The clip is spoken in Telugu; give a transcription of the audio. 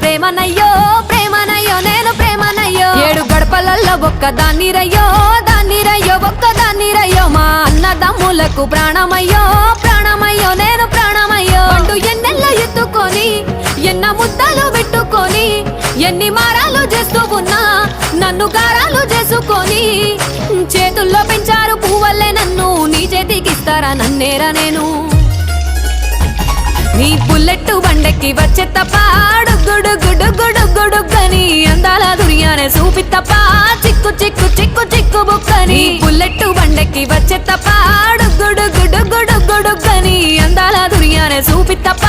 ప్రేమనయ్యో ప్రేమనయ్యో నేను ప్రేమనయ్యో 7 గడపలల్లో ఒక్కదాన్ని రయ్యో ఒక్కదాన్ని రయ్యో మా అన్నదమ్ములకు ప్రాణమయ్యో ప్రాణమయ్యో నేను ప్రాణమయ్యో అంటూ ఎన్నెల్లో ఎత్తుకొని ఎన్న ముద్దలు పెట్టుకొని ఎన్ని మారాలు చేస్తూ ఉన్నా నన్ను గారాలు చేసుకొని చేతుల్లో పెంచారు పువ్వల్లే నన్ను నీ చేతికిస్తారా నన్నేరా నేను నీ బుల్లెట్ బండెక్కి వచ్చే తప్ప గుడుగుడుగుడుగుడుగుడుగని అందాల దుర్యానే చూపి తప్ప చిక్కు చిక్కు చిక్కు చిక్కు బుక్కని బుల్లెట్ బండెక్కి వచ్చే తప్ప గుడుగుడుగుడుగుడుగని అందాల దుర్యానే చూపి తప్ప